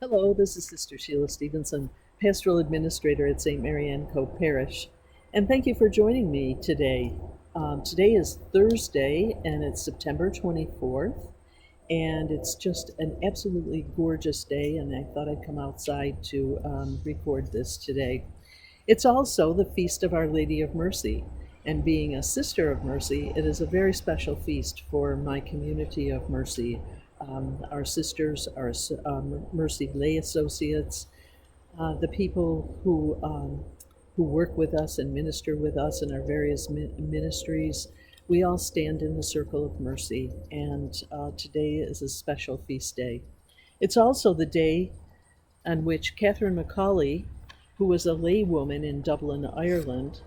Hello, this is Sister Sheila Stevenson, Pastoral Administrator at St. Mary Ann Co Parish, and thank you for joining me today. Today is Thursday, and it's September 24th, and it's just an absolutely gorgeous day, and I thought I'd come outside to record this today. It's also the Feast of Our Lady of Mercy, and being a Sister of Mercy, it is a very special feast for my community of Mercy. Our sisters, our Mercy lay associates, the people who work with us and minister with us in our various ministries. We all stand in the circle of mercy, and today is a special feast day. It's also the day on which Catherine Macaulay, who was a laywoman in Dublin, Ireland,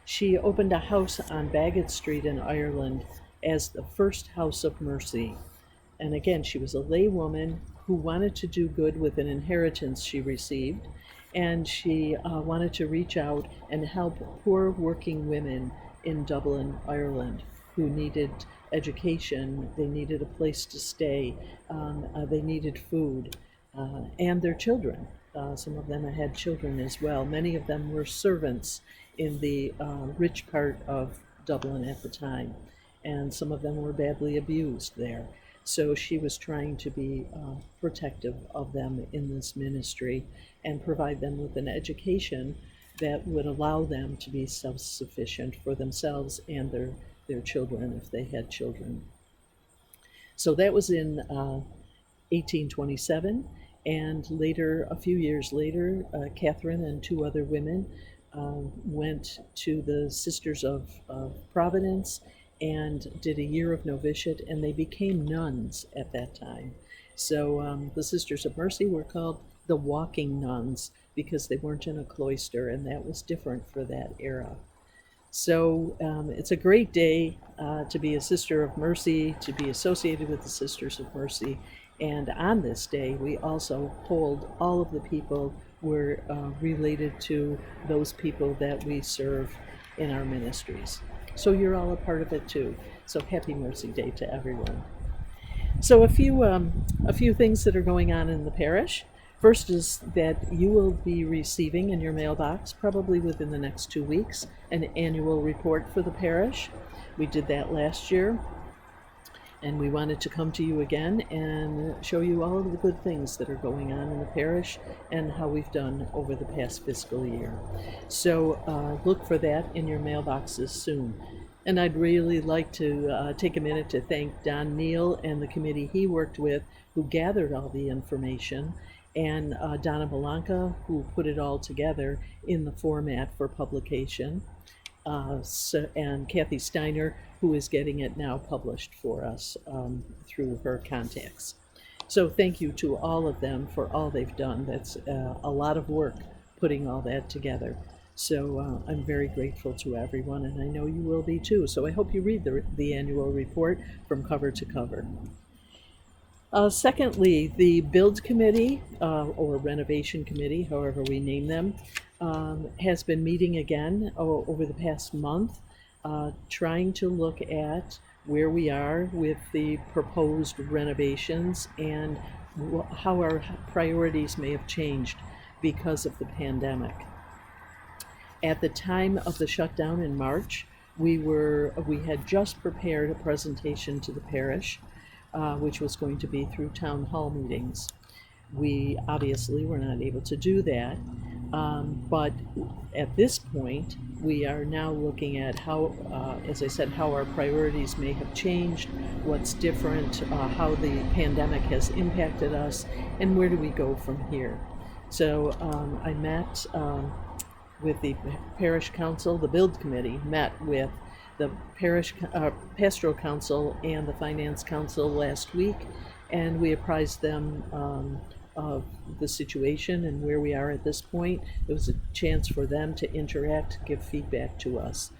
she opened a house on Bagot Street in Ireland as the first house of mercy. And again, she was a laywoman who wanted to do good with an inheritance she received, and she wanted to reach out and help poor working women in Dublin, Ireland, who needed education, they needed a place to stay, they needed food, and their children. Some of them had children as well. Many of them were servants in the rich part of Dublin at the time, and some of them were badly abused there. So she was trying to be protective of them in this ministry and provide them with an education that would allow them to be self-sufficient for themselves and their children if they had children. So that was in 1827, and later, a few years later, Catherine and two other women went to the Sisters of Providence and did a year of novitiate, and they became nuns at that time. So the Sisters of Mercy were called the walking nuns because they weren't in a cloister, and that was different for that era. So it's a great day to be a Sister of Mercy, to be associated with the Sisters of Mercy. And on this day, we also hold all of the people we're related to those people that we serve in our ministries. So you're all a part of it too. So happy Mercy Day to everyone. So a few things that are going on in the parish. First is that you will be receiving in your mailbox, probably within the next 2 weeks, an annual report for the parish. We did that last year, and we wanted to come to you again and show you all of the good things that are going on in the parish and how we've done over the past fiscal year. So look for that in your mailboxes soon. And I'd really like to take a minute to thank Don Neal and the committee he worked with who gathered all the information, and Donna Belanca, who put it all together in the format for publication, and Kathy Steiner, who is getting it now published for us through her contacts. So thank you to all of them for all they've done. That's a lot of work putting all that together. So I'm very grateful to everyone, and I know you will be too. So I hope you read the annual report from cover to cover. Secondly, the Build Committee, or Renovation Committee, however we name them, has been meeting again over the past month, trying to look at where we are with the proposed renovations and how our priorities may have changed because of the pandemic. At the time of the shutdown in March, we had just prepared a presentation to the parish, which was going to be through town hall meetings. We obviously were not able to do that, but at this point, we are now looking at how, as I said, how our priorities may have changed, what's different, how the pandemic has impacted us, and where do we go from here. So I met with the parish council. The Build Committee met with the parish pastoral council and the finance council last week, and we apprised them of the situation and where we are at this point. It was a chance for them to interact, give feedback to us.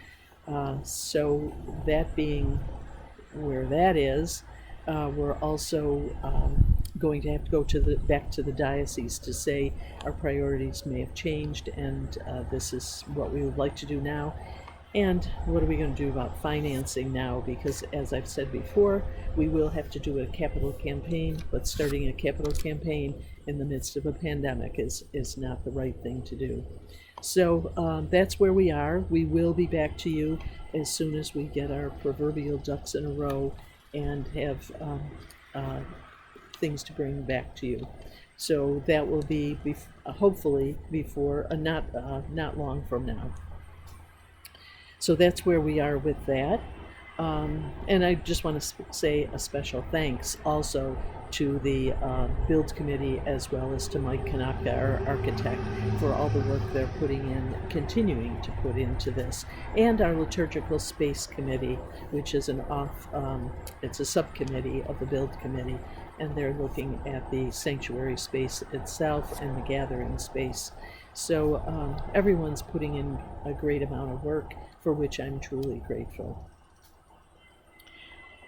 So that being where that is, we're also going to have to go back to the diocese to say our priorities may have changed, and this is what we would like to do now. And what are we going to do about financing now? Because as I've said before, we will have to do a capital campaign, but starting a capital campaign in the midst of a pandemic is not the right thing to do. So that's where we are. We will be back to you as soon as we get our proverbial ducks in a row and have uh, things to bring back to you. So that will be hopefully before not long from now. So that's where we are with that. And I just want to say a special thanks also to the Build Committee as well as to Mike Kanaka, our architect, for all the work they're continuing to put into this, and our Liturgical Space Committee, which is it's a subcommittee of the Build Committee, and they're looking at the sanctuary space itself and the gathering space. So everyone's putting in a great amount of work, for which I'm truly grateful.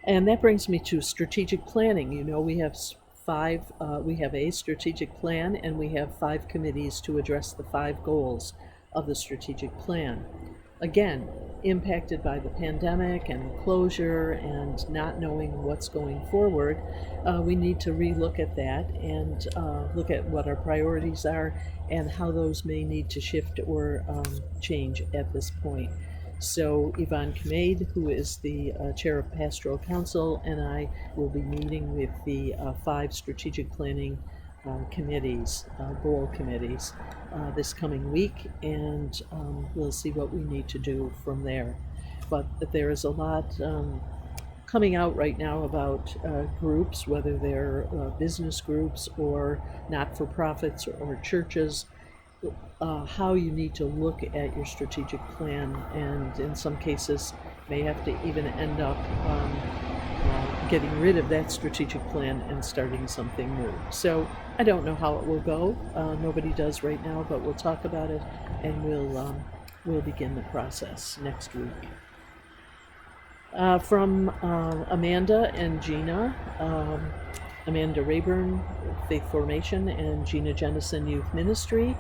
And that brings me to strategic planning. You know, we have we have a strategic plan, and we have 5 committees to address the 5 goals of the strategic plan. Again, impacted by the pandemic and the closure and not knowing what's going forward, we need to relook at that and look at what our priorities are and how those may need to shift or change at this point. So Yvonne Kmade, who is the chair of Pastoral Council, and I will be meeting with the 5 strategic planning committees, goal committees, this coming week, and we'll see what we need to do from there. But there is a lot coming out right now about groups, whether they're business groups or not-for-profits or churches, how you need to look at your strategic plan, and in some cases may have to even end up getting rid of that strategic plan and starting something new. So I don't know how it will go. Nobody does right now, but we'll talk about it, and we'll begin the process next week. From Amanda and Gina, Amanda Rayburn, Faith Formation, and Gina Jennison Youth Ministry.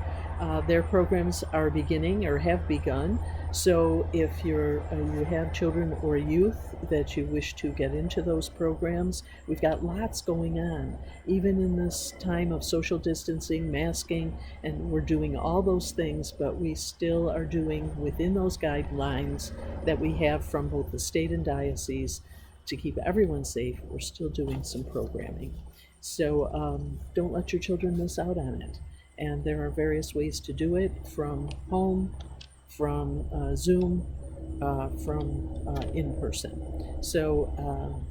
Their programs are beginning or have begun. So if you have children or youth that you wish to get into those programs, we've got lots going on. Even in this time of social distancing, masking, and we're doing all those things, but we still are doing within those guidelines that we have from both the state and diocese to keep everyone safe. We're still doing some programming. So don't let your children miss out on it. And there are various ways to do it, from home, from Zoom, from in person. So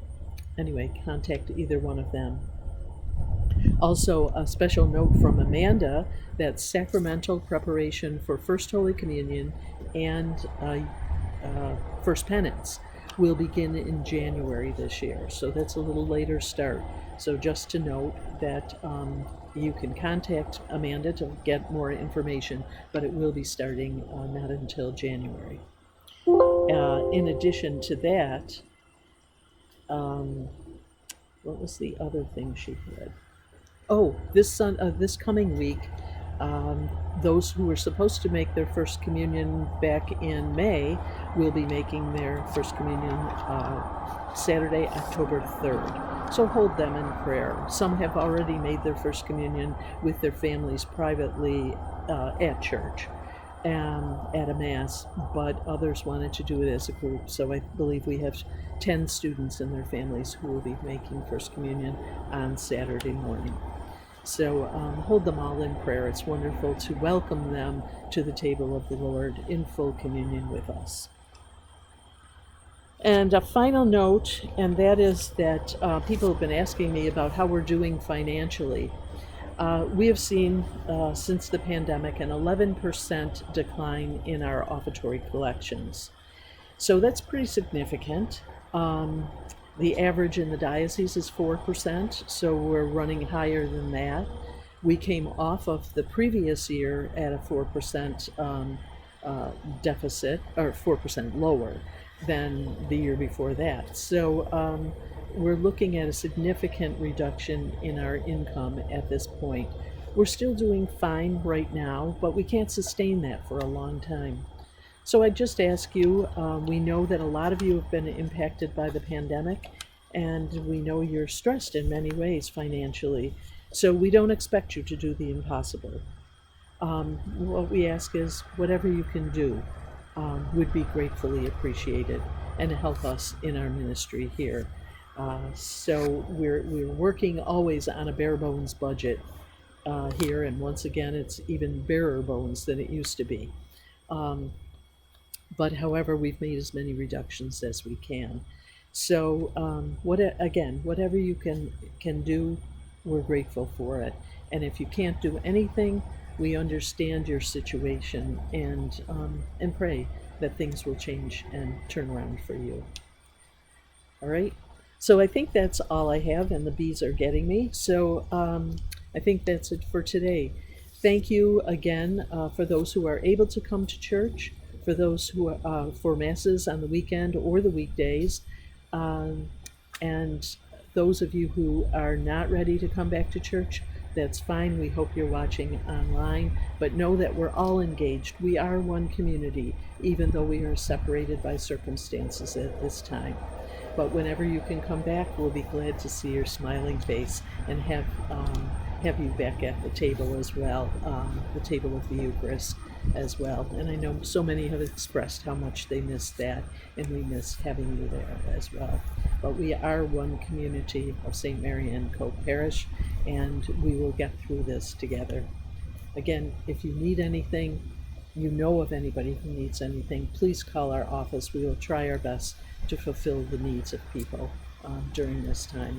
anyway, contact either one of them. Also, a special note from Amanda that sacramental preparation for First Holy Communion and First Penance will begin in January this year. So that's a little later start. So just to note that you can contact Amanda to get more information, but it will be starting not until January. In addition to that, what was the other thing she had? Oh, this coming week, those who were supposed to make their first communion back in May will be making their first communion Saturday, October 3rd. So hold them in prayer. Some have already made their first communion with their families privately at church at a Mass, but others wanted to do it as a group. So I believe we have 10 students and their families who will be making First Communion on Saturday morning. So hold them all in prayer. It's wonderful to welcome them to the table of the Lord in full communion with us. And a final note, and that is that people have been asking me about how we're doing financially. We have seen, since the pandemic, an 11% decline in our offertory collections. So that's pretty significant. The average in the diocese is 4%, so we're running higher than that. We came off of the previous year at a 4% deficit, or 4% lower than the year before that. So we're looking at a significant reduction in our income at this point. We're still doing fine right now, but we can't sustain that for a long time. So I just ask you, we know that a lot of you have been impacted by the pandemic, and we know you're stressed in many ways financially. So we don't expect you to do the impossible. What we ask is whatever you can do would be gratefully appreciated and help us in our ministry here. So we're working always on a bare bones budget here, and once again, it's even barer bones than it used to be. Um, but however, we've made as many reductions as we can. So whatever you can do, we're grateful for it. And if you can't do anything, we understand your situation and pray that things will change and turn around for you. All right. So I think that's all I have, and the bees are getting me. So I think that's it for today. Thank you again for those who are able to come to church, for those who are for masses on the weekend or the weekdays, um, and those of you who are not ready to come back to church. That's fine. We hope you're watching online, but know that we're all engaged. We are one community, even though we are separated by circumstances at this time. But whenever you can come back, we'll be glad to see your smiling face and have you back at the table as well, the table of the Eucharist as well. And I know so many have expressed how much they miss that, and we miss having you there as well. But we are one community of St. Mary Ann Cope Parish, and we will get through this together. Again, if you need anything, you know of anybody who needs anything, please call our office. We will try our best to fulfill the needs of people during this time.